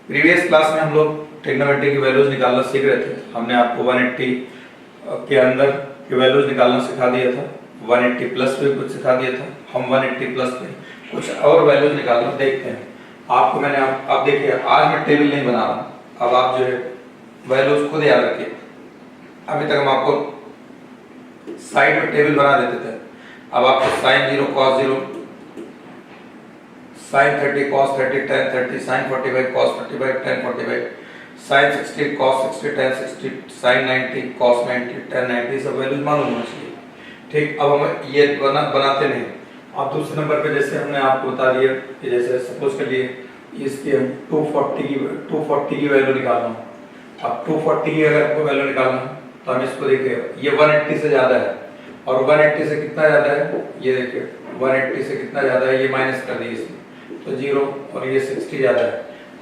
Previous class में हम लोग ट्रिग्नोमेट्री की वैल्यूज निकालना सीख रहे थे। हमने आपको 180 के अंदर की वैल्यूज निकालना सिखा दिया था, 180 प्लस पे कुछ सिखा दिया था। हम 180 प्लस पे कुछ और वैल्यूज निकालना देखते हैं। आपको मैंने आप देखिए, आज मैं टेबल नहीं बना रहा, अब आप जो है वैल्यूज खुद याद रखिए। अभी तक हम आपको साइड में टेबल बना देते थे, अब आपको sin 0 cos 0, sin 30 cos 30 tan 30, sin 45 cos 45 tan 45, sin 60 cos 60 tan 60, sin 90 cos 90 tan 90, सब वैल्यूज मालूम होना चाहिए। ठीक, अब हम ये बनाते नहीं। अब दूसरे नंबर पे जैसे हमने आपको बता दिया कि जैसे सपोज कर लिए इसके हम 240 की वैल्यू निकालना। अब 240 की अगर आपको वैल्यू निकालना तो हम इसको देखिए, ये 180 से ज्यादा है और 180 से कितना ज्यादा है, ये देखिए 180 से कितना ज्यादा है, ये माइनस कर दिए इसमें तो 0 और ये 60 ज्यादा है।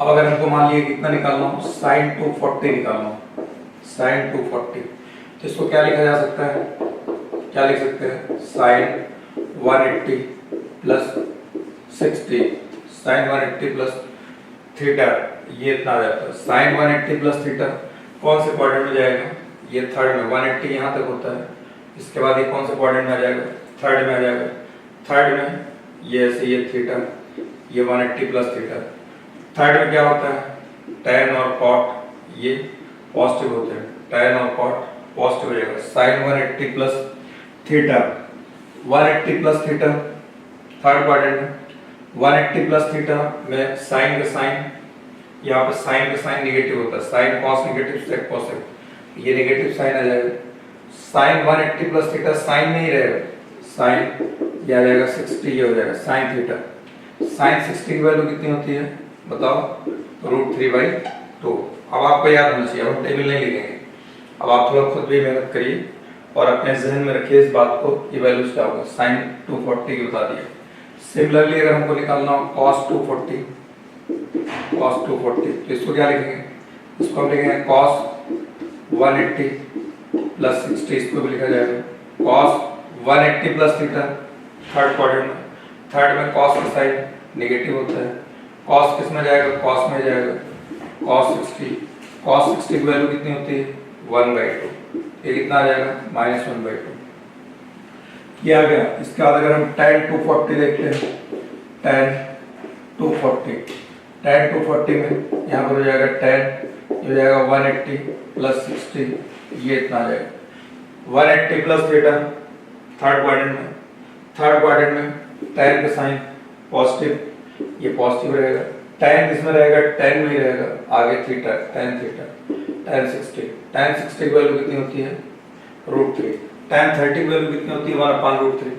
अब अगर हमको मान लिया कितना निकालना हो, sin 240 निकालना हो, sin 240, तो इसको क्या लिखा जा सकता है, क्या लिख सकते हैं, sin 180 plus 60, sin 180 plus theta, ये इतना आ जाता है। sin 180 प्लस थीटा कौन से क्वाड्रेंट में जाएगा, ये थर्ड में। 180 यहाँ तक होता है, इसके बाद ये कौन से क्वाड्रेंट में आ जाएगा, थर्ड में आ जाएगा। थर्ड में ये ऐसे, ये थीटा, ये 180 प्लस थीटा। थर्ड में क्या होता है, tan और cot ये पॉजिटिव होते हैं, tan और cot पॉजिटिव हो जाएगा। sin 180 plus theta, 180 plus theta third quadrant में, 180 प्लस थीटा में साइन का साइन, यहाँ पे साइन का साइन नेगेटिव होता है, sine cos negative sec cosec, ये नेगेटिव साइन आ जाएगा। साइन 180 प्लस थीटा साइन नहीं रहेगा, साइन ये आ जाएगा 60, ये हो जाएगा साइन थीटा। साइन 60 की वैल्यू कितनी होती है बताओ, √3/2। अब आपको याद होना चाहिए, हम टेबल नहीं लिखेंगे। अब आप थोड़ा खुद भी मेहनत करिए और अपने जहन में रखिए इस बात को, ये वैल्यूज क्या होगा, साइन 240 की बता दिया। सिमिलरली अगर हमको निकालना हो cos 240, तो इसको क्या लिखेंगे, इसको हम लिखेंगे cos 180 प्लस 60, इसको भी लिखा जाएगा cos 180 plus theta third quadrant में। थर्ड में cos का साइन नेगेटिव होता है, cos किस में जाएगा, cos में जाएगा, cos 60 की वैल्यू कितनी होती है 1/2, ये कितना आ जाएगा -1/2, ये आ गया। इसके बाद अगर हम tan 240 देखते हैं, tan 240 में यहाँ पर हो जाएगा tan, ये हो जाएगा 180 प्लस 60, ये इतना आ जाएगा 180 प्लस थीटा थर्ड क्वाड्रेंट में tan का साइन पॉजिटिव, ये पॉजिटिव रहेगा। tan किसमें रहेगा, tan में ही रहेगा, आगे थीटा, tan थीटा, tan 60 की वैल्यू कितनी होती है √3, tan 30 की वैल्यू कितनी होती है 1/√3,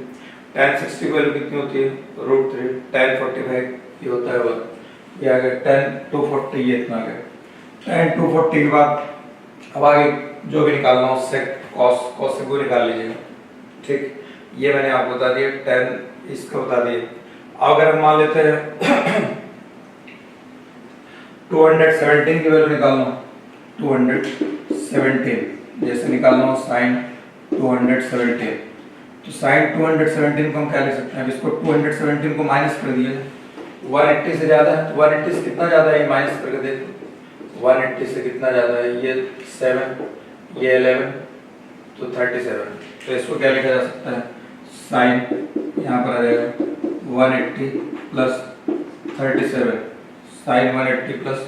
tan 60 की वैल्यू कितनी होती है √3, tan 45 ये होता है 1, ये आ गया tan 240, ये इतना आ गया। tan 240 के बाद अब आगे जो भी निकालना हो सेक कॉस से वो निकाल लीजिएगा। ठीक, ये मैंने आपको बता दिया, tan इसका बता दिया। अब अगर हम मान लेते हैं 217 की वैल्यू निकालना, 217 जैसे निकालना हो sin 217, तो sin 217 को हम क्या लिख सकते हैं, इसको 217 को माइनस कर दिया, 180 से ज्यादा है, 180 से कितना ज्यादा है, ये माइनस करके देखो 180 से कितना ज्यादा है, ये 7, ये 11, तो 37, तो इसको क्या लिखा जा सकता है, sin यहाँ पर आ जाएगा 180 plus 37, sin 180 plus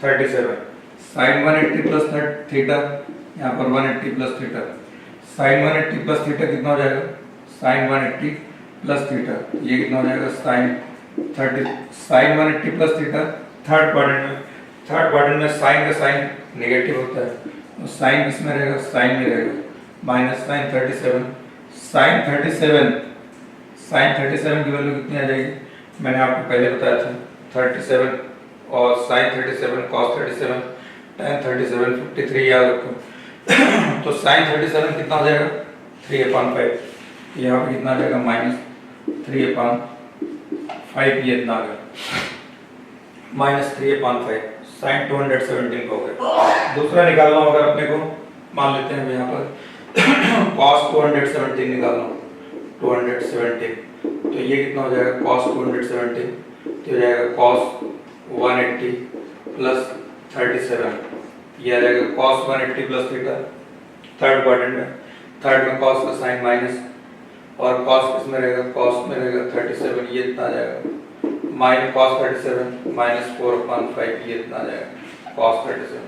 37, sin 180 plus theta, यहाँ पर 180 plus theta, sin 180 plus theta कितना हो जाएगा, sin 180 प्लस थीटा, ये कितना हो जाएगा sin 180 plus theta third quadrant में sin का साइन नेगेटिव होता है, तो sin किसमें रहेगा, sin में रहेगा, माइनस sin 37 की वैल्यू कितनी आ जाएगी, मैंने आपको पहले बताया था 37 और sin 37 cos 37 tan 37 53 याद रखो। तो sin 37 कितना हो जाएगा 3/5, यहाँ पे कितना आ जाएगा -3/5, ये इतना आ गया -3/5, sin 217 का हो गया। दूसरा निकालना होगा अपने को, मान लेते हैं यहाँ पर cos 217 निकालना, 217, तो ये कितना हो जाएगा cos 217, तो हो जाएगा cos 180 प्लस 37, ये आ जाएगा cos 180 plus theta third quadrant में। थर्ड में cos का साइन माइनस, और cos किसमें रहेगा, cos में रहेगा 37, ये इतना आ जाएगा माइनस cos 37 माइनस 4/5, ये इतना आ जाएगा cos 37।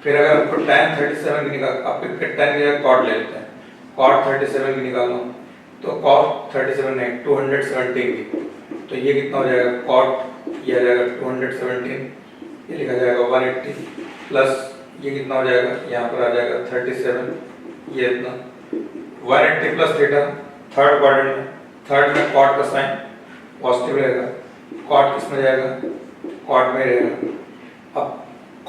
फिर अगर आपको tan 37 की निकाल, आप tan की जगह cot ले लेते हैं, cot 37 की निकालो तो cot 37 नहीं 217 की, तो ये कितना हो जाएगा cot, ये आ जाएगा 217, ये लिखा जाएगा 180 प्लस ये कितना हो जाएगा, यहाँ पर आ जाएगा 37, ये इतना 180 प्लस थीटा थर्ड क्वाड्रेंट में। थर्ड में cot का साइन पॉजिटिव रहेगा, cot किस में जाएगा, cot में रहेगा। अब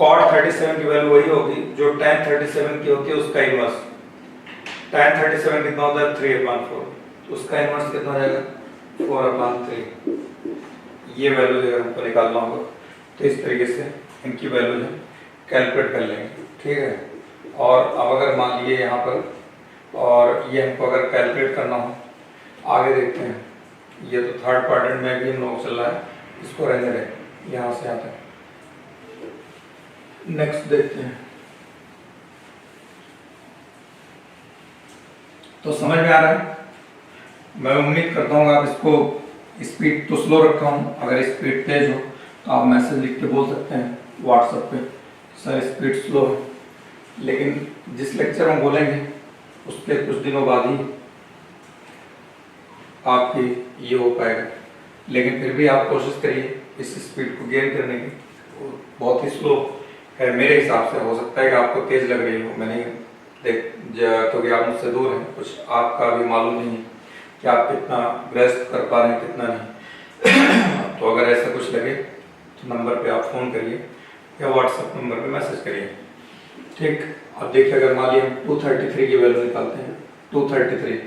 cot 37 की वैल्यू वही होगी जो tan 37 की होती है, उसका इनवर्स। tan 37 कितना होता है 3/4, तो उसका इनवर्स कितना हो जाएगा 4/3। ये वैल्यू अगर हमको निकालना होगा तो इस तरीके से इनकी वैल्यू है कैलकुलेट कर लेंगे, ठीक है। और अब अगर मान लीजिए यहाँ पर, और ये हमको अगर कैलकुलेट करना हो, आगे देखते हैं। ये तो थर्ड क्वाड्रेंट में भी हम लोग चल रहा है, इसको रहने दें यहाँ से यहाँ तक। नेक्स्ट देखते हैं। तो समझ में आ रहा है, मैं उम्मीद करता हूँ आप इसको, स्पीड तो स्लो रखा हूँ, अगर स्पीड तेज हो तो आप मैसेज लिख के बोल सकते हैं व्हाट्सएप पे, सर स्पीड स्लो है। लेकिन जिस लेक्चर में बोलेंगे उसके कुछ दिनों बाद ही आपकी ये हो पाएगा, लेकिन फिर भी आप कोशिश करिए इस स्पीड को गेन करने की। बहुत ही स्लो है मेरे हिसाब से, हो सकता है कि आपको तेज लग रही हो, मैं नहीं देख क्योंकि आप मुझसे दूर हैं, कुछ आपका भी मालूम नहीं है कि आप कितना ग्रेस्प कर पा रहे हैं कितना नहीं। तो अगर ऐसा कुछ लगे तो नंबर पे आप फ़ोन करिए या व्हाट्सएप नंबर पे मैसेज करिए, ठीक। अब देखिए, अगर मान लीजिए हम 233 की वैल्यू निकालते हैं, 233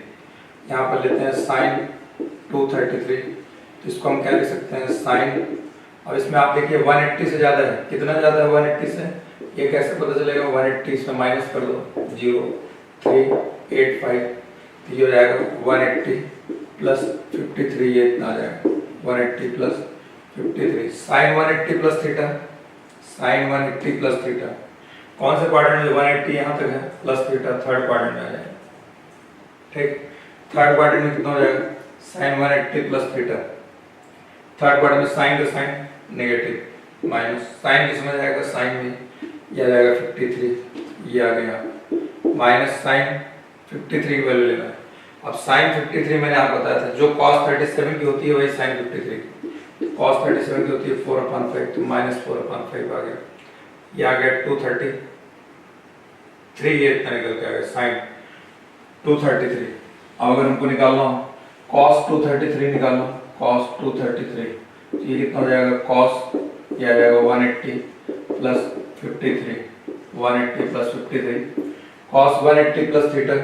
यहाँ पर लेते हैं साइन 233, तो इसको हम क्या लिख सकते हैं साइन। अब इसमें आप देखिए 180 से ज़्यादा है, कितना ज़्यादा है 180 से, ये कैसे पता चलेगा 180, इसमें माइनस कर दो 0.385, तो ये हो जाएगा 180 प्लस 53, ये इतना आ जाएगा 180 plus 53 sine 180 plus theta, sine 180 plus theta. कौन से क्वाड्रेंट में 180 यहाँ तक है प्लस थीटा, थर्ड क्वाड्रेंट में आ जाएगा, ठीक। थर्ड क्वाड्रेंट में कितना हो जाएगा sine 180 plus theta, third quadrant में साइन का साइन नेगेटिव माइनस साइन किसमें जाएगा साइन में, ये आ जाएगा 53, ये आ गया माइनस साइन 53 की वैल्यू लेना है। अब साइन 53 मैंने आपको बताया था, जो cos 37 की होती है वही साइन 53 की, cos 37 की होती है 4/5, तो माइनस 4/5 आ गया, ये आ गया 233, ये इतना निकल के आ गया साइन 233। अब अगर हमको निकालना हो cos 233 निकालना, cos 233, तो ये कितना हो जाएगा cos, ये आ जाएगा 180 plus 53, 180 plus 53, cos 180 plus theta,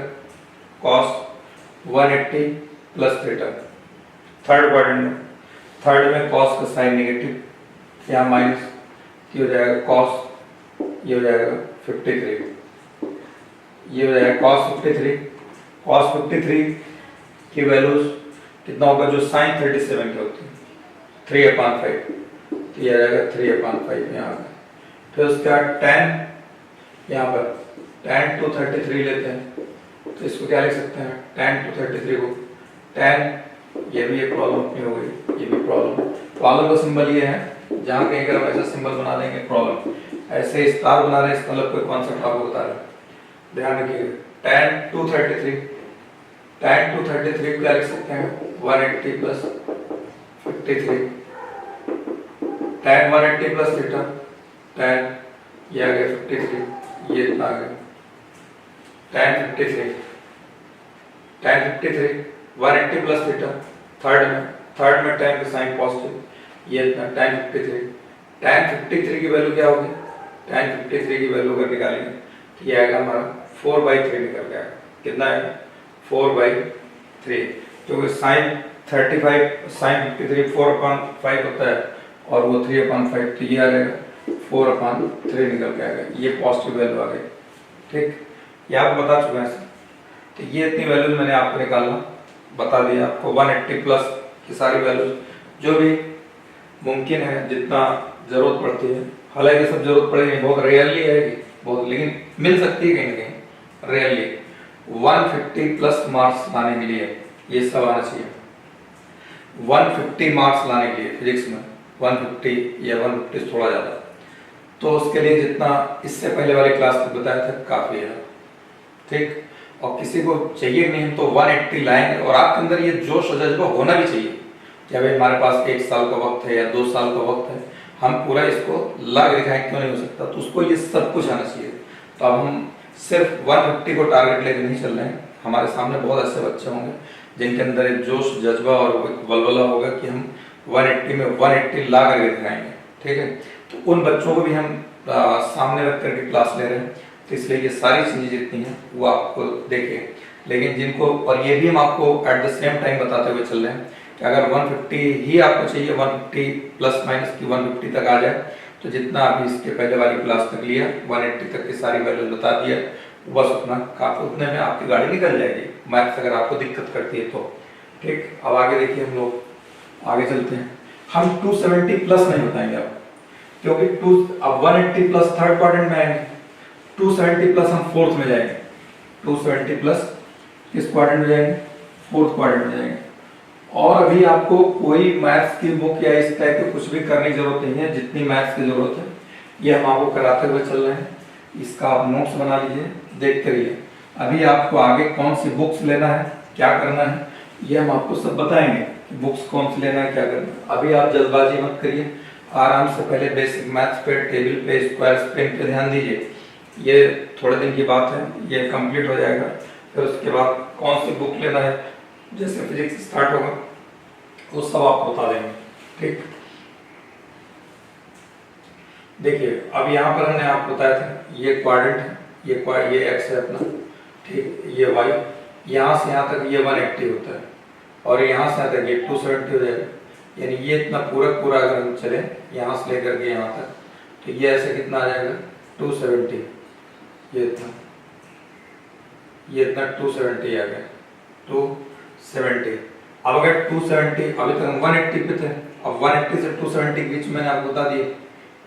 cos 180 plus theta third quadrant में। थर्ड में cos का साइन नेगेटिव, यहाँ माइनस, ये हो जाएगा cos, ये हो जाएगा 53, ये हो जाएगा cos 53, cos 53 की वैल्यूज कितना होगा जो साइन 37 की होती है 3/5, तो ये आ जाएगा 3/5 यहाँ पर। फिर उसके बाद tan, यहाँ पर tan 233 लेते हैं, तो इसको क्या लिख सकते हैं tan 233 को, tan, ये भी एक प्रॉब्लम अपनी हो गई, ये भी प्रॉब्लम का सिंबल ये है, जहाँ कहीं अगर हम ऐसा सिंबल बना देंगे प्रॉब्लम, ऐसे स्टार बना रहे हैं, इसका मतलब कोई कॉन्सेप्ट आपको बता रहे हैं, ध्यान रखिएगा। tan 233 को क्या लिख सकते हैं 180 plus 53, tan 180 plus theta, tan ये आ गया 53, ये इतना आ गया tan 53 180 प्लस थीटा थर्ड में tan का साइन पॉजिटिव, ये इतना tan 53 की वैल्यू क्या होगी, tan 53 की वैल्यू अगर निकालेंगे तो ये आएगा हमारा 4/3 निकल गया, कितना है 4/3, क्योंकि साइन 53 4/5 होता है और वो 3/5, तो ये आ जाएगा 4/3 निकल के आएगा, ये पॉजिटिव वैल्यू आ गई, ठीक। ये आपको बता चुका है, तो ये इतनी वैल्यूज मैंने आपको निकालना बता दिया आपको, 180 प्लस की सारी वैल्यूज जो भी मुमकिन है जितना ज़रूरत पड़ती है हालांकि सब जरूरत पड़ेगी, बहुत रेयरली आएगी, बहुत, लेकिन मिल सकती है कहीं ना कहीं रेयरली। 150 प्लस मार्क्स लाने के लिए ये सब आना चाहिए। 150 मार्क्स लाने के लिए फिजिक्स में 150 या 150 थोड़ा ज़्यादा, तो उसके लिए जितना इससे पहले वाली क्लास में बताया था काफ़ी है, ठीक। और किसी को चाहिए नहीं तो 180 लाएंगे, और आपके अंदर ये जोश और जज्बा होना भी चाहिए कि भाई हमारे पास 1 साल का वक्त है या 2 साल का वक्त है, हम पूरा इसको ला के दिखाएं, क्यों नहीं हो सकता। तो उसको ये सब कुछ आना चाहिए। तो अब हम सिर्फ 150 को टारगेट लेकर नहीं चल रहे हैं, हमारे सामने बहुत ऐसे बच्चे होंगे जिनके अंदर एक जोश जज्बा और बलबला होगा कि हम 180 में 180 ला करके दिखाएंगे, ठीक है। तो उन बच्चों को भी हम सामने रख करके क्लास ले रहे हैं, तो इसलिए ये सारी चीज़ें जितनी हैं वो आपको देखिए। लेकिन जिनको, और ये भी हम आपको एट द सेम टाइम बताते हुए चल रहे हैं कि अगर 150 ही आपको चाहिए, 150 प्लस माइनस की 150 तक आ जाए, तो जितना अभी इसके पहले वाली क्लास तक लिया 180 तक की सारी वैल्यूज बता दिया, बस उतना काफी, उतने में आपकी गाड़ी निकल जाएगी, मैथ्स अगर आपको दिक्कत करती है तो, ठीक। अब आगे देखिए, हम लोग आगे चलते हैं। हम 270 प्लस नहीं बताएंगे अब, क्योंकि अब 180 प्लस थर्ड क्वाड्रेंट में आएंगे, 270 प्लस हम फोर्थ में जाएंगे। 270 प्लस किस क्वाड्रेंट में जाएंगे? फोर्थ क्वाड्रेंट में जाएंगे। और अभी आपको कोई मैथ्स की बुक या इस टाइप के कुछ भी करने की जरूरत नहीं है, जितनी मैथ्स की जरूरत है ये हम आपको कराते हुए चल रहे हैं। इसका आप नोट्स बना लीजिए, देखते रहिए। अभी आपको आगे कौन सी बुक्स लेना है, क्या करना है, ये हम आपको सब बताएंगे कि बुक्स कौन सी लेना है, क्या करना है। अभी आप जल्दबाजी मत करिए, आराम से पहले बेसिक मैथ्स पे, टेबल पे, स्क्वायर पेन पे ध्यान दीजिए। ये थोड़े दिन की बात है, ये कंप्लीट हो जाएगा। फिर उसके बाद कौन सी बुक लेना है, जैसे फिजिक्स स्टार्ट होगा वो सब आपको बता देंगे, ठीक। देखिए अब यहाँ पर हमने आपको बताया था ये क्वाड्रेंट है, ये एक्स है अपना, ठीक, ये वाई, यहाँ से यहाँ तक ये 180 होता है, और यहाँ से यहाँ तक ये 270 हो जाएगा। यानी ये इतना पूरा अगर हम चले यहाँ से लेकर के यहाँ तक, तो ये ऐसे कितना आ जाएगा 270, ये इतना 270 आ गया, 270। अब अगर 270, अभी तक हम 180 पे थे, अब 180 से 270 के बीच मैंने आपको बता दिया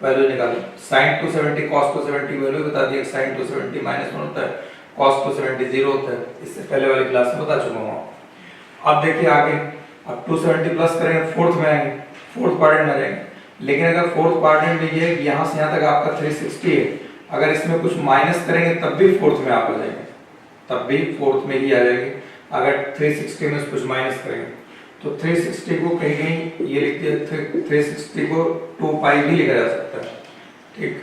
वैल्यू निकाली, साइन 270 कॉस 270 वैल्यू बता दिया, साइन 270 -1 होता है, कॉस 270 0 होता है, इससे पहले वाली क्लास में बता चुका हूँ। अब देखिए आगे, अब 270 प्लस करेंगे, फोर्थ में आएंगे, फोर्थ क्वाड्रेंट में जाएंगे। लेकिन अगर फोर्थ क्वाड्रेंट में ये यहाँ से यहाँ तक आपका 360 है, अगर इसमें कुछ माइनस करेंगे तब भी फोर्थ में आप आ जाएंगे, तब भी फोर्थ में ही आ जाएंगे। अगर 360 में कुछ माइनस करेंगे तो 360 को कहीं कहीं ये लिखते हैं, 360 को 2 पाई भी लिखा जा सकता है, ठीक।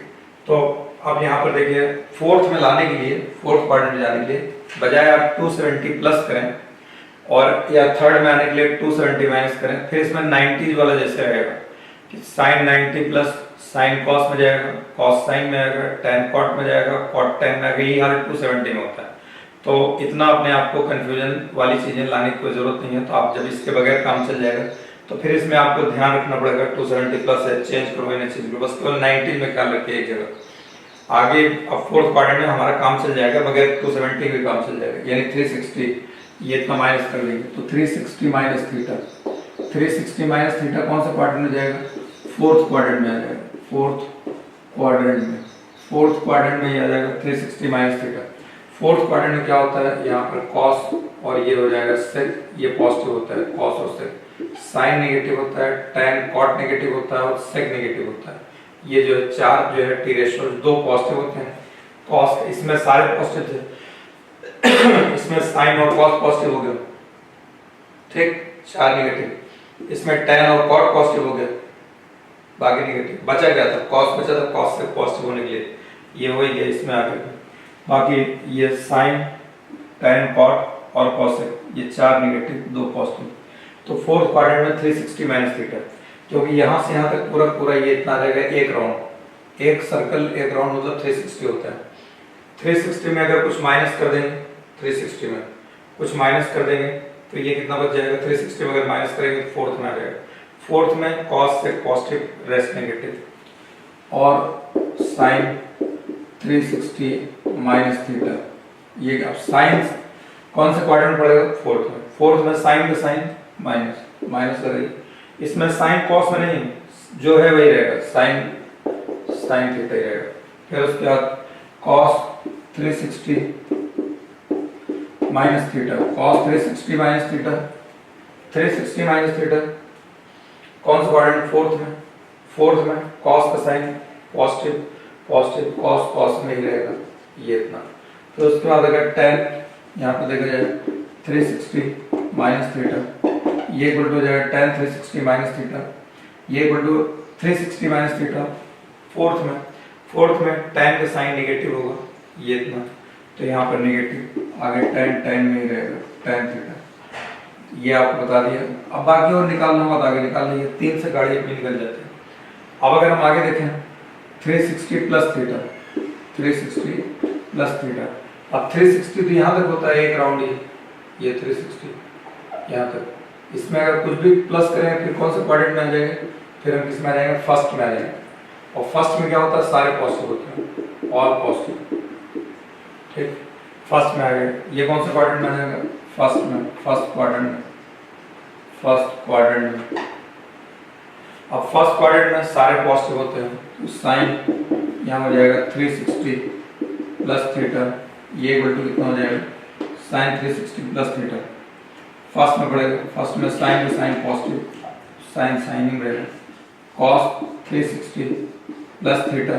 तो अब यहाँ पर देखिए, फोर्थ में लाने के लिए, फोर्थ क्वाड्रेंट में जाने के लिए बजाय आप 270 प्लस करें और या थर्ड में आने के लिए 270 माइनस करें, फिर इसमें 90 वाला जैसे रहेगा कि साइन 90 प्लस साइन कॉस में जाएगा, कॉस साइन में आएगा, टेन कॉट में जाएगा, कॉट टेन में आएगा, यही हाल 270 में होता है। तो इतना अपने आप को कंफ्यूजन वाली चीजें लाने की कोई जरूरत नहीं है। तो आप जब इसके बगैर काम चल जाएगा, तो फिर इसमें आपको ध्यान रखना पड़ेगा 270 प्लस है, चेंज करो इन्हें, चेंज करो, बस केवल 90 में ख्याल रखिए एक जगह। आगे अब फोर्थ क्वाड्रेंट में हमारा काम चल जाएगा, बगैर 270 के काम चल जाएगा, यानी 360 ये इतना माइनस कर देंगे, तो 360 माइनस थीटा, 360 माइनस थीटा कौन सा क्वाड्रेंट में जाएगा? फोर्थ क्वाड्रेंट में आ जाएगा, फोर्थ क्वाड्रेंट में, फोर्थ क्वाड्रेंट में ये आ जाएगा 360 माइनस थीटा। फोर्थ क्वाड्रेंट में क्या होता है, यहाँ पर कॉस और ये हो जाएगा सेक, ये पॉजिटिव होता है, कॉस और सेक, साइन नेगेटिव होता है, टैन कॉट नेगेटिव होता है और सेक नेगेटिव होता है। ये जो है चार जो है टी रेशियो, दो पॉजिटिव होते हैं, कॉस इसमें सारे पॉजिटिव थे इसमें साइन और कॉस पॉजिटिव हो गया, ठीक, चार नेगेटिव, इसमें टैन और कॉट पॉजिटिव हो गया, बाकी नेगेटिव, बचा क्या था, कॉस बचा था, कॉस से पॉजिटिव होने के लिए ये वही है, इसमें आ गया। बाकी ये साइन, टैन, कॉट और कॉसेक, ये चार नेगेटिव, दो पॉजिटिव। तो फोर्थ क्वाड्रेंट में 360 माइनस थीटा, क्योंकि यहाँ से यहाँ तक पूरा ये इतना रहेगा, एक राउंड, एक सर्कल, एक राउंड मतलब 360 होता है। 360 में अगर कुछ माइनस कर देंगे, 360 में कुछ माइनस कर देंगे तो ये कितना बच जाएगा, 360 में अगर माइनस करेंगे तो फोर्थ में आ जाएगा। फोर्थ में कॉस से पॉजिटिव, रेस्ट नेगेटिव, और साइन 360 माइनस थीटा, ये अब साइन कौन सा क्वाड्रेंट पड़ेगा, फोर्थ में, फोर्थ में साइन का साइन माइनस लगेगी, इसमें साइन कॉस में नहीं, जो है वही रहेगा, साइन थीटा ही रहेगा। फिर उसके बाद cos 360 minus theta, cos 360 minus theta, 360 minus theta कौन सा क्वाड्रेंट? फोर्थ में कॉस का sign positive, positive cos cos में ही रहेगा ये इतना। फिर उसके बाद अगर tan यहाँ पे देखा जाए 360 माइनस थीटा, ये इक्वल टू हो जाएगा tan 360 माइनस थीटा, ये equal to 360 minus theta. Fourth में tan का साइन नेगेटिव होगा ये इतना, तो यहाँ पर नेगेटिव आगे tan में ही रहेगा tan थीटा, ये आपको बता दिया। अब बाकी और निकालना होगा तो आगे निकाल लीजिए, 3 से गाड़ी अपनी निकल जाती है। अब अगर हम आगे देखें 360 प्लस थीटा, 360 प्लस थीटा, अब 360 तो यहाँ तक होता है एक राउंड ये 360 यहाँ तक, इसमें अगर कुछ भी प्लस करें फिर कौन से क्वाड्रेंट में आ जाएंगे? फिर हम किस में आ जाएंगे? फर्स्ट में आ जाएंगे। और फर्स्ट में क्या होता है? सारे पॉजिटिव होते हैं, ऑल पॉजिटिव, ठीक। फर्स्ट में आ गए, ये कौन सा क्वाड्रेंट में आ जाएगा? फर्स्ट में, फर्स्ट क्वाड्रेंट में। अब फर्स्ट क्वाड्रेंट में सारे पॉजिटिव होते हैं, तो साइन यहाँ हो जाएगा 360 प्लस थीटा, ये इक्वल टू कितना हो जाएगा? Sine 360 plus theta. फर्स्ट में पड़ेगा, फर्स्ट में साइन में साइन पॉजिटिव, साइन साइनिंग रहेगा, cos 360 plus theta.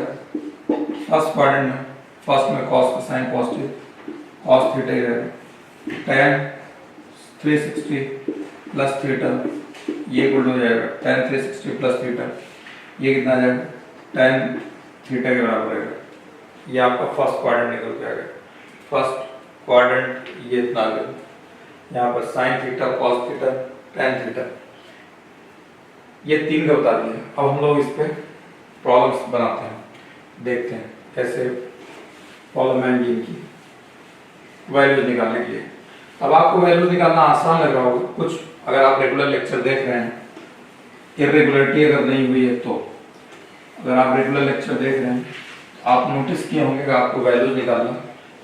First quadrant में, फर्स्ट में कॉस का साइन पॉजिटिव, कॉस थीटा ही रहेगा, tan 360 प्लस थीटा, ये इक्वल हो जाएगा tan 360 प्लस थीटा, ये कितना आ जाएगा? tan थीटा के बराबर रहेगा। ये आपका फर्स्ट क्वाड्रेंट निकल के आ गया। फर्स्ट क्वाड्रेंट ये इतना आ गया, यहाँ पर sine theta, cos theta, tan theta, ये 3 का बता दिया। अब हम लोग इस पे प्रॉब्लम्स बनाते हैं, देखते हैं कैसे प्रॉब्लम है इनकी वैल्यूज निकालने के लिए। अब आपको वैल्यूज निकालना आसान लग रहा होगा कुछ, अगर आप रेगुलर लेक्चर देख रहे हैं, इरेगुलरिटी अगर नहीं हुई है तो, अगर आप रेगुलर लेक्चर देख रहे हैं आप नोटिस किए होंगे कि आपको वैल्यूज निकालना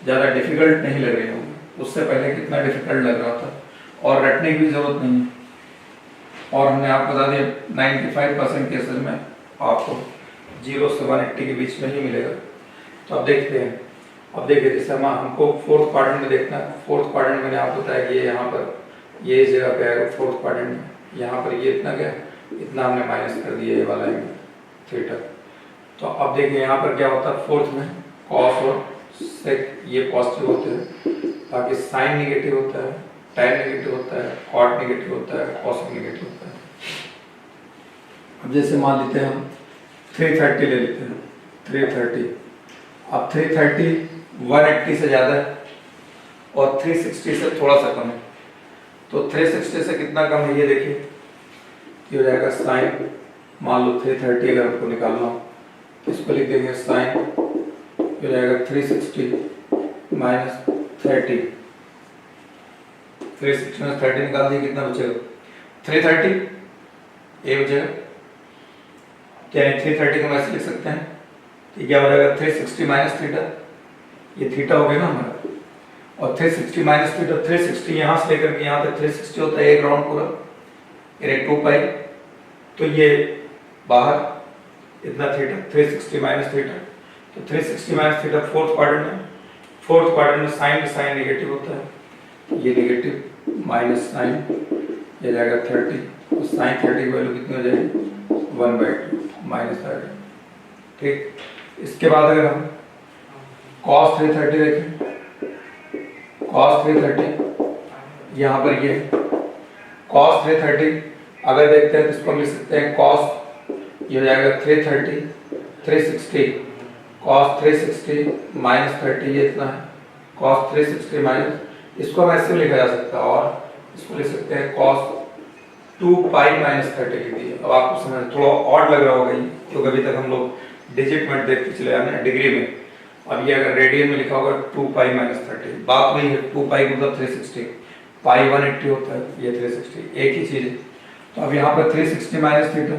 ज़्यादा डिफिकल्ट नहीं लग रही होगी। उससे पहले कितना डिफिकल्ट लग रहा था, और रटने की भी जरूरत नहीं है। और हमने आपको बता दिया 95% केसेस में आपको 0 से 180 के बीच में ही मिलेगा। तो अब देखते हैं। अब देखिए जैसे हमको फोर्थ क्वाड्रेंट में देखना है। फोर्थ क्वाड्रेंट मैंने आपको बताया कि ये यहाँ पर ये इस जगह पे आएगा फोर्थ क्वाड्रेंट में, यहाँ पर ये इतना क्या, इतना हमने माइनस कर दिया ये वाला थीटा। तो अब देखिए यहाँ पर क्या होता है, फोर्थ में कॉस और सेक ये पॉजिटिव होते हैं, बाकी साइन नेगेटिव होता है, tan नेगेटिव होता है, कॉट नेगेटिव होता है, कॉस नेगेटिव होता है। अब जैसे मान लेते हैं हम 330 ले लेते हैं, 330। अब 330 180 से ज़्यादा है और 360 से थोड़ा सा कम है, तो 360 से कितना कम है ये देखिए, ये हो जाएगा साइन, मान लो 330 अगर आपको निकालना हो तो इसको लिख देंगे साइन, हो जाएगा 360 माइनस 30, 360 माइनस 30 निकाल दिए, कितना बचेगा 330, ये बचेगा। क्या 330 को ऐसे लिख सकते हैं, तो क्या हो जाएगा 360 माइनस थीटा, ये थीटा हो गया ना हमारा, और 360 माइनस थीटा, 360 यहाँ से लेकर के यहाँ तक 360 होता है एक राउंड पूरा, फिर 2 पाई, तो ये बाहर इतना थीटा 360 माइनस थीटा, तो 360 माइनस थीटा फोर्थ क्वाड्रेंट में साइन नेगेटिव होता है, ये नेगेटिव माइनस साइन, ये जाएगा 30, और साइन 30 की वैल्यू कितनी हो जाएगी 1/2 माइनस 30, ठीक। इसके बाद अगर हम cos 330 देखें, cos 330 यहाँ पर ये cos 330 अगर देखते हैं तो इसको हम लिख सकते हैं cos, ये हो जाएगा 330 360, cos 360 माइनस 30, ये इतना है cos 360 माइनस, इसको हम ऐसे लिखा जा सकता है, और इसको लिख सकते हैं cos 2 पाई माइनस 30 लिख दिए। अब आपको समझ थोड़ा ऑड लग रहा होगा ये, क्योंकि अभी तक हम लोग डिजिट में देखते चले आ रहे हैं डिग्री में, अब ये अगर रेडियन में लिखा होगा 2 पाई माइनस 30, बात वही है, 2 पाई मतलब 360, पाई 180 होता है, ये 360 एक ही चीज है। तो अब यहाँ पर 360 माइनस थीटा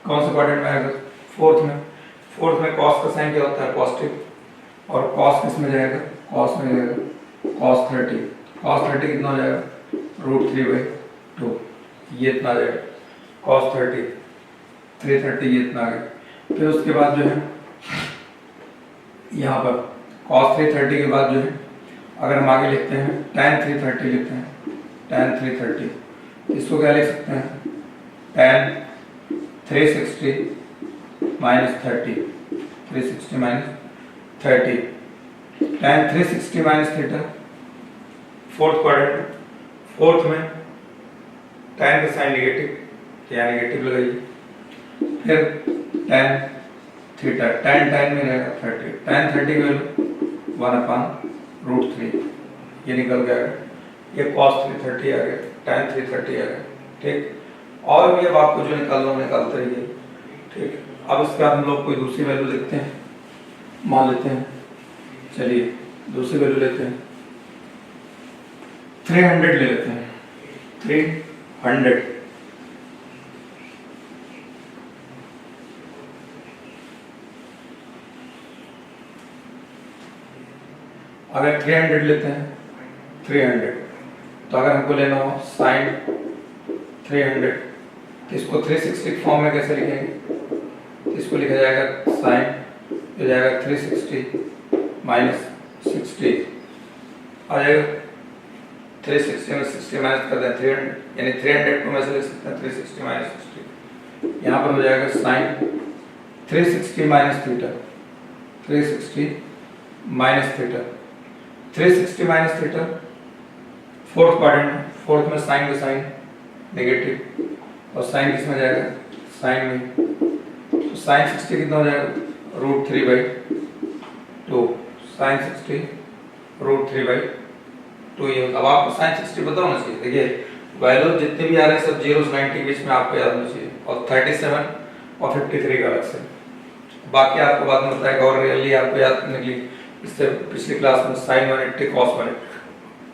कौन सा क्वाड्रेंट में आएगा, फोर्थ में कॉस का साइन क्या होता है पॉजिटिव, और कॉस किस में जाएगा, कॉस में जाएगा cos 30 कितना हो जाएगा √3/2, ये इतना आ जाएगा cos 30 330, ये इतना आ गया। फिर उसके बाद जो है यहाँ पर cos 330 के बाद जो है अगर हम आगे लिखते हैं tan 330 लिखते हैं, tan 330 इसको क्या लिख सकते हैं, tan 360 minus 30, 360 minus 30, tan 360 minus theta, fourth quadrant, fourth में tan का साइन नेगेटिव, क्या नेगेटिव लगाइए, फिर tan थीटा, tan में रहेगा 30, tan 30 की वैल्यू 1/√3, ये निकल गया, ये cos 330 आ गया, tan 330 आ गया, ठीक। और भी अब आपको जो निकालना निकालते रहिए, ठीक। अब इसके बाद हम लोग कोई दूसरी वैल्यू देखते हैं, मान लेते हैं, चलिए दूसरी वैल्यू लेते हैं, 300 ले लेते हैं, 300। अगर 300 लेते हैं, 300 तो अगर हमको लेना हो साइन 300 तो इसको 360 फॉर्म में कैसे लिखेंगे, तो इसको लिखा जाएगा साइन, हो जाएगा 360 माइनस 60 आ जाएगा, 360 में 60 माइनस कर दें 300, यानी 300 को मैं से लिख सकते हैं 360 माइनस 60, यहाँ पर हो जाएगा sine 360 minus theta, 360 minus theta, 360 minus theta, fourth quadrant, fourth में साइन का साइन नेगेटिव, और साइन किस में जाएगा, साइन में, तो साइन 60 कितना हो जाएगा, √3/2, साइन 60 √3/2 ये। अब आपको साइन 60 पता होना चाहिए, देखिए वैल्यू जितने भी आ रहे हैं सब 0 से 90 के बीच में आपको याद होना चाहिए, और 37 और 53 का अलग से, बाकी आपको बाद में बताएगा, और रियली आपको याद करने के लिए इससे पिछली क्लास में साइन 180 cos 180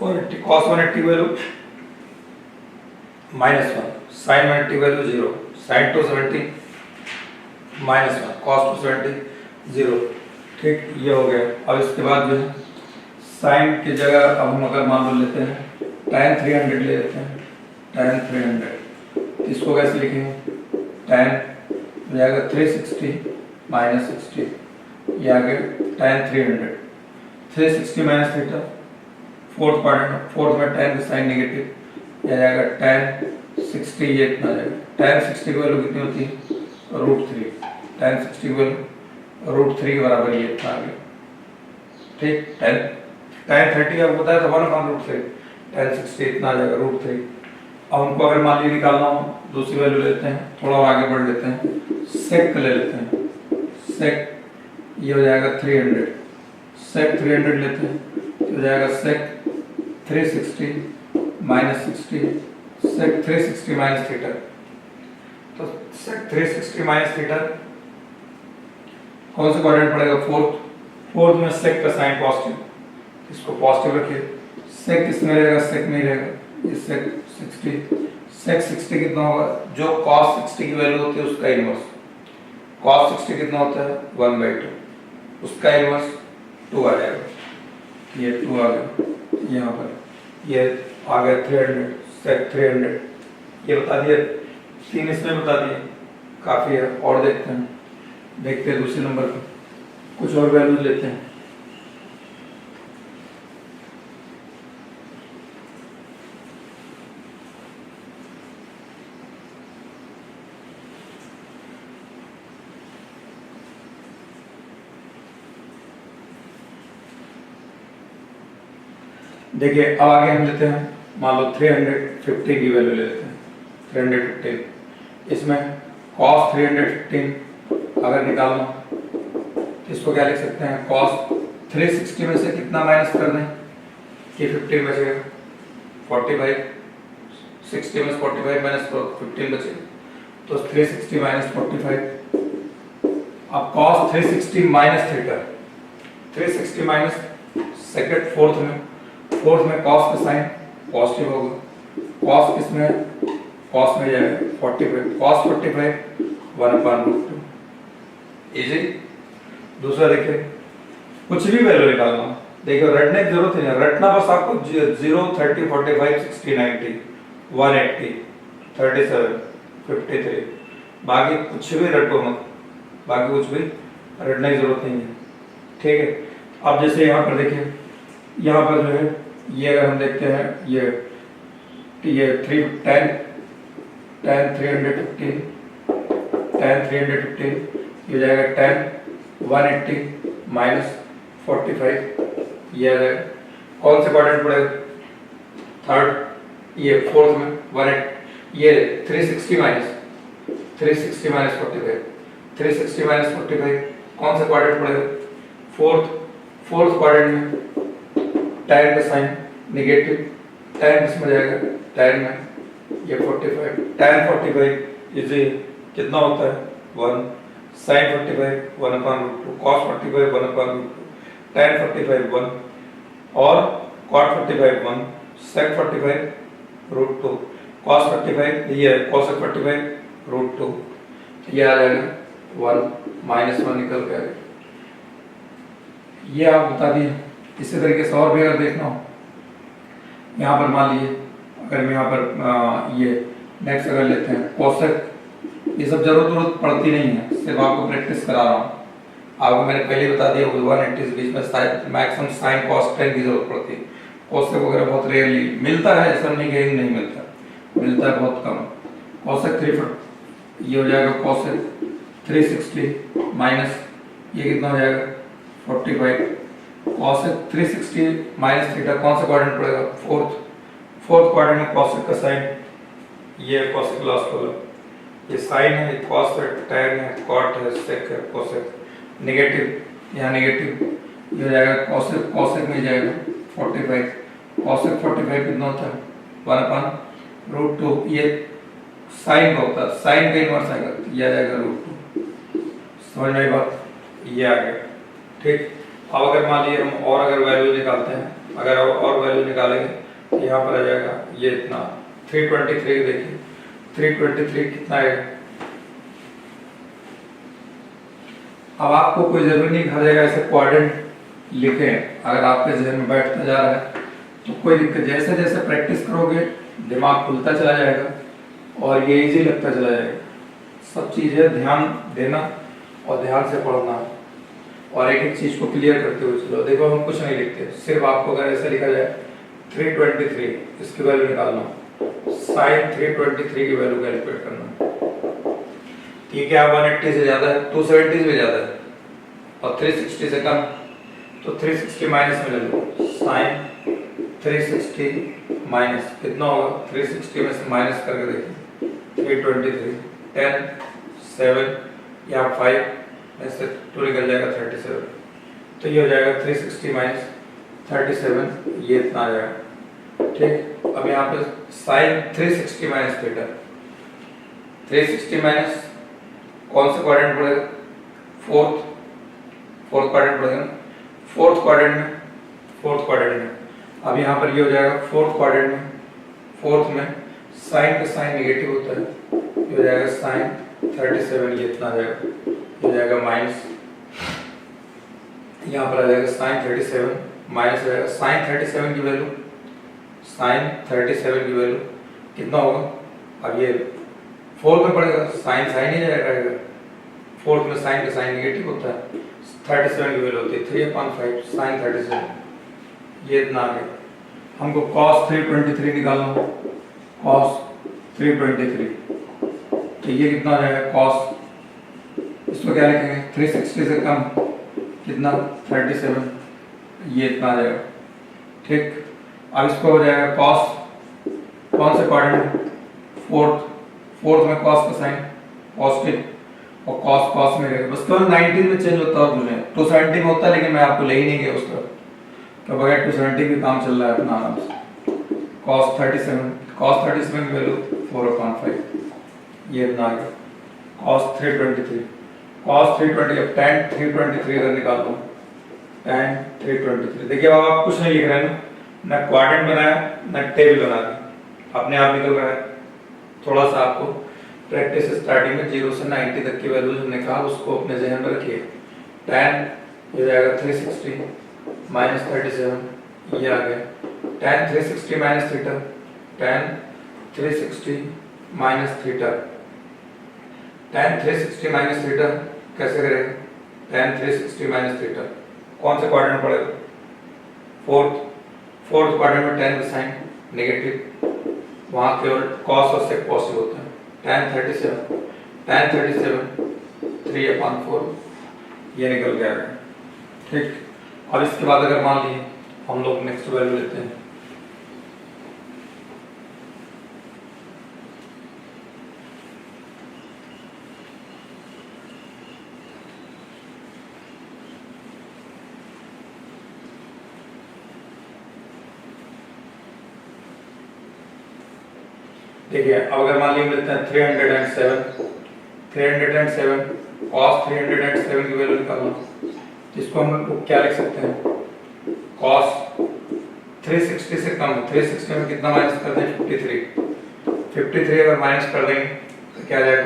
और cos 180 value -1, sine 180 value 0, sine 270 -1, cos 270 0, ठीक, ये हो गया। अब इसके बाद जो है साइन की जगह अब हम अगर मान लो लेते हैं tan 300 ले लेते हैं, tan 300 इसको कैसे लिखेंगे, tan हो जाएगा 360 माइनस 60, ये आ गया tan 300, 360 minus theta, fourth quadrant, fourth में tan का साइन नेगेटिव, ये आ जाएगा tan 60, ये इतना आ जाएगा, tan 60 की वैल्यू कितनी होती है, √3, tan 60 की वैल्यू √3 के बराबर ये इतना आ गया, ठीक। tan 30 आपको बताया था 1/√3, tan 60 इतना आ जाएगा √3। अब हमको अगर मान लीजिए निकालना हो, दूसरी वैल्यू लेते हैं, थोड़ा और आगे बढ़ लेते हैं, सेक ले लेते हैं, सेक ये हो जाएगा 300, सेक 300 लेते हैं तो हो जाएगा सेक 360 माइनस 60, सेक 360 माइनस थीटा, तो सेक 360 माइनस थीटा कौन सा क्वाड्रेंट पड़ेगा, फोर्थ में सेक का साइन पॉजिटिव, इसको पॉजिटिव रखिए, सेक किसमें रहेगा, सेक में रहेगा, ये सेक 60, सेक 60 कितना होगा, जो cos 60 की वैल्यू होती है उसका इनवर्स, cos 60 कितना होता है 1/2, उसका इनवर्स 2 आ जाएगा, ये 2 आ गया, यहाँ पर ये आ गया 300, सेक 300, ये बता दिए, 3 इसमें बता दिए, काफ़ी है। और देखते हैं दूसरे नंबर पर कुछ और वैल्यूज लेते हैं, देखिए अब आगे हम लेते हैं, मान लो 350 की वैल्यू ले लेते हैं, 315, इसमें cos 315 अगर निकालना तो इसको क्या लिख सकते हैं, cos 360 में से कितना माइनस कर दें कि 15 बचेगा, 45, 60 में 45 माइनस 15 बचेगा, तो 360 माइनस 45, अब cos 360 minus theta, 360 minus second fourth में cos का साइन पॉजिटिव होगा, cos किसमें, cos में जाएगा 45, cos 45 1/√2, इजी। दूसरा देखिए, कुछ भी वैल्यू निकालना, देखिए रटने की जरूरत नहीं है, रटना बस आपको 0, 30, 45, 60, 90, 180, 37, 53, बाकी कुछ भी रटो मत, बाकी कुछ भी रटने की जरूरत नहीं है, ठीक है। अब जैसे यहाँ पर देखिए, यहाँ पर जो है ये अगर हम देखते हैं ये 315 ये जाएगा 10 180 माइनस 45 ये आ जाएगा। कौन से क्वाड्रेंट पड़ेगा? थर्ड, ये फोर्थ में 180 ये 360 माइनस 45 360 माइनस 45 कौन सा क्वाड्रेंट पड़ेगा? फोर्थ क्वाड्रेंट में 10 का साइन नेगेटिव, 10 किसमें जाएगा? 10 में ये 45 tan 45 इज कितना होता है? 1 sin 45 1/√2 cos 45 1/√2 tan 45 1 और cot 45 1 sec 45√2 cos 45 ये cosec 45√2 ये आ जाएगा 1 -1 निकल के आएगा। ये आप बता दिए। इसी तरीके से और भी अगर देखना हो, यहाँ पर मान लीजिए अगर हम यहाँ पर ये नेक्स्ट अगर लेते हैं कोसेक, ये सब जरूरत पड़ती नहीं है, सिर्फ आपको प्रैक्टिस करा रहा हूँ। आपको मैंने पहले बता दिया 180 के बीच में मैक्सिमम साइन cos tan की जरूरत पड़ती है। कोसेक वगैरह बहुत रेयरली मिलता है, ऐसा नहीं कि नहीं मिलता, मिलता है बहुत कम। कोसेक 3 ये हो जाएगा कोसेक 360 माइनस ये कितना हो जाएगा 45 कोसेक 360 माइनस थीटा कौन सा क्वाड्रेंट पड़ेगा? फोर्थ क्वाड्रेंट में कोसेक का साइन ये कोसेक लास्ट वाला, ये साइन है, ये cos है, tan है, cot है, sec है, cosec नेगेटिव, यहाँ नेगेटिव ये हो जाएगा कोसेक में जाएगा 45 कोसेक 45 कितना होता है? 1/√2 ये साइन का होता है, साइन का इनवर्स आएगा ये आ जाएगा √2। समझ में आई बात? ये आ गया। ठीक। अब अगर मान लीजिए हम और अगर वैल्यू निकालते हैं, अगर और वैल्यू निकालेंगे तो यहाँ पर आ जाएगा ये इतना 323 देखिए 323 कितना आएगा? अब आपको कोई जरूरी नहीं हर जगह ऐसे क्वाड्रेंट लिखें, अगर आपके जहन में बैठता जा रहा है तो कोई दिक्कत, जैसे जैसे प्रैक्टिस करोगे दिमाग खुलता चला जाएगा और ये इजी लगता चला जाएगा। सब चीज़ें ध्यान देना और ध्यान से पढ़ना और एक एक चीज़ को क्लियर करते हुए चलो। देखो हम कुछ नहीं लिखते, सिर्फ आपको अगर ऐसा लिखा जाए 323 इसकी वैल्यू निकालना, साइन 323 की वैल्यू कैलकुलेट करना। ठीक है, 180 से ज्यादा है, 270 से ज्यादा है और 360 से कम, तो 360 माइनस में ले लो। साइन 360 माइनस कितना होगा? 360 में से माइनस करके देखिए 323 10 7 या 5 में से 2 निकल जाएगा 37, तो ये हो जाएगा 360 माइनस 37 ये इतना आ जाएगा। ठीक। अब यहाँ पे साइन 360 माइनस थीटा 360 माइनस कौन सा क्वाड्रेंट पड़ेगा? फोर्थ क्वाड्रेंट पड़ेगा ना, फोर्थ क्वाड्रेंट में अब यहाँ पर ये हो जाएगा फोर्थ क्वाड्रेंट में, फोर्थ में साइन का साइन नेगेटिव होता है, ये हो जाएगा साइन 37 ये इतना आ जाएगा, हो जाएगा माइनस, यहाँ पर आ जाएगा साइन 37 माइनस हो जाएगा साइन 37 की वैल्यू, साइन 37 की वैल्यू कितना होगा? अब ये फोर्थ में पड़ेगा, साइन साइन ही रहेगा, फोर्थ में साइन का साइन नेगेटिव होता है, 37 की वैल्यू होती है 3/5 साइन 37 ये इतना आ गया। हमको cos 323 निकालना, cos 323 तो ये कितना आ जाएगा? cos इसको क्या लिखेंगे? 360 से कम कितना? 37 ये इतना आ जाएगा। ठीक। अब इसको हो जाएगा cos कौन से क्वाड्रेंट? फोर्थ में cos का साइन पॉजिटिव और cos में रहेगा, बस केवल 19 में चेंज होता है, मुझे 270 में होता है लेकिन मैं आपको ले ही नहीं गया उसका, तो बगैर 270 भी काम चल रहा है अपना आराम से। cos 37 की वैल्यू 4/5 ये इतना आ गया। cos 323 अब tan 323 अगर निकाल दो, tan 323 देखिए अब आप कुछ नहीं लिख रहे हैं ना क्वाड्रेंट बनाया ना टेबल बना दी, अपने आप निकल रहा है। थोड़ा सा आपको प्रैक्टिस स्टार्टिंग में 0 से 90 तक की वैल्यू हमने कहा उसको अपने जहन में रखिए। tan ये जाएगा 360 माइनस 37 ये आ गया, tan 360 minus theta, tan 360 minus theta, tan 360 minus theta कैसे करेंगे? tan 360 माइनस थीटा कौन से क्वाड्रेंट पड़ेगा? फोर्थ क्वाड्रेंट में tan का साइन नेगेटिव, वहां केवल cos और sec पॉजिटिव होता है। tan 37 3/4 ये निकल गया है। ठीक, अब इसके बाद अगर मान लिए हम लोग नेक्स्ट वैल्यू लेते हैं, देखिए अब अगर मान लीजिए लेते हैं 307 cos 307 की वैल्यू निकालना, जिसको हम लोग क्या लिख सकते हैं? cos 360 से कम, 360 में कितना माइनस कर दें? 53 अगर माइनस कर देंगे तो क्या आ जाएगा?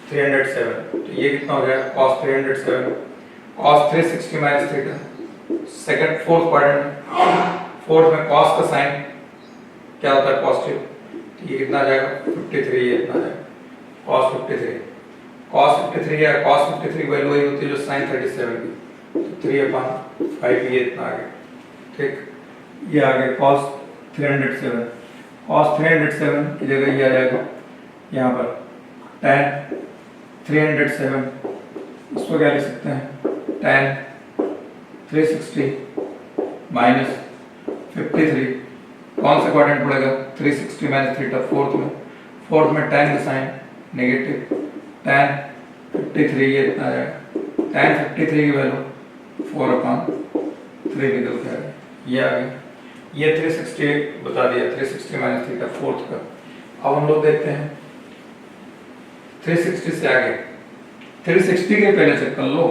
307। तो ये कितना हो जाएगा? cos 307 cos 360 minus theta, second fourth quadrant, fourth में cos का साइन क्या होता है? पॉजिटिव। तो ये कितना आ जाएगा? 53, ये इतना आ जाएगा cos 53 या cos 53 वैल्यू वही होती है जो sin 37 की, तो 3/5 ये इतना आ गया। ठीक, ये आ गया cos 307 की जगह ये आ जाएगा यहाँ पर tan 307, इसको क्या लिख सकते हैं? tan 360 माइनस 53, कौन सा क्वाड्रेंट पड़ेगा? 360 माइनस थीटा, फोर्थ में tan का साइन नेगेटिव, tan 53 ये इतना आ जाएगा। tan 53 की वैल्यू 4/3 निकल के आ गया, ये आ गया। ये 360 बता दिया, 360 माइनस थीटा फोर्थ का। अब हम लोग देखते हैं 360 से आगे, 360 के पहले चेक कर लो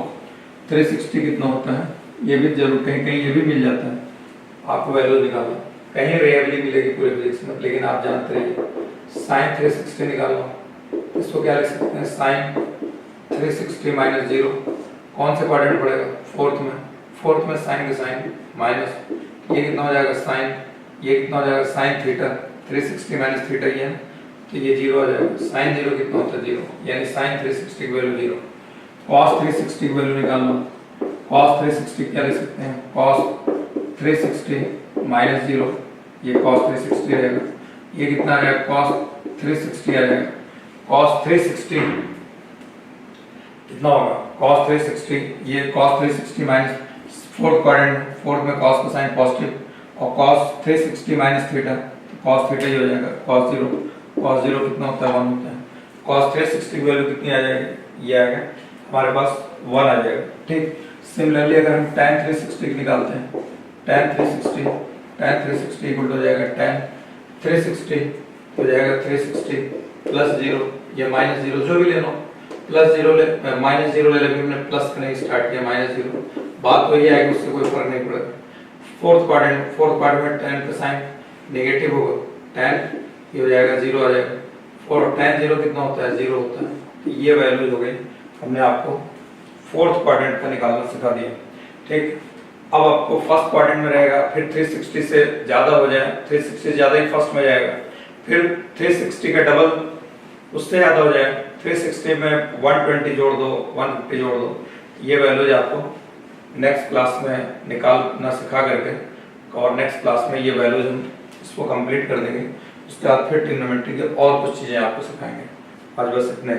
360 कितना होता है, ये भी जरूर कहीं कहीं ये भी मिल जाता है आपको वैल्यू निकालना, कहीं रेयरली मिलेगी पूरे फिजिक्स में, लेकिन आप जानते रहिए। साइन 360 निकालना, इसको क्या लिख सकते हैं? साइन 360 माइनस 0, कौन से क्वाड्रेंट पड़ेगा? फोर्थ में साइन का साइन माइनस, ये कितना हो जाएगा? साइन, ये कितना हो जाएगा? साइन थीटा, 360 माइनस थीटा ये है, तो ये 0 आ जाएगा। साइन 0 कितना होता है? 0, यानी साइन 360 की वैल्यू 0। cos 360 की वैल्यू निकालना, cos 360 क्या लिख सकते हैं? cos 360 माइनस 0, ये cos 360 रहेगा, ये कितना आ जाएगा? cos 360 आ जाएगा। cos 360 कितना होगा? cos 360, ये cos 360 minus fourth quadrant, fourth में cos का साइन पॉजिटिव, और cos 360 माइनस थीटा, तो cos थीटा ही हो जाएगा। cos 0 कितना होता है? 1 होता है। cos 360 की वैल्यू कितनी आ जाएगी? ये आ गया हमारे पास 1 आ जाएगा। ठीक, सिमिलरली अगर हम tan 360 की निकालते हैं, tan 360 इक्वल हो जाएगा tan 360 हो जाएगा 360 प्लस 0, ये माइनस 0 जो भी ले लो, प्लस 0 ले माइनस 0 ले लेके हमने प्लस करने स्टार्ट किया, -0, बात तो ये है कि उससे कोई फर्क नहीं पड़ेगा। फोर्थ क्वाड्रेंट में tan का साइन नेगेटिव होगा, tan ये हो जाएगा 0 आ जाएगा, और tan 0 कितना होता है? 0 होता है। ये वैल्यूज हो गई, हमने आपको फोर्थ क्वाड्रेंट का निकालना सिखा दिया। ठीक, अब आपको फर्स्ट क्वाड्रेंट में रहेगा, फिर 360 से ज्यादा हो जाए, 360 से ज्यादा ही फर्स्ट में जाएगा, फिर 360 का डबल उससे ज्यादा हो जाए, 360 में 120 जोड़ दो, 150 जोड़ दो, ये वैल्यूज आपको नेक्स्ट क्लास में निकालना सिखा करके, और नेक्स्ट क्लास में ये वैल्यूज हम इसको कंप्लीट कर देंगे। उसके बाद फिर ट्रिग्नोमेट्री के और कुछ चीजें आपको सिखाएंगे। आज बस इतने।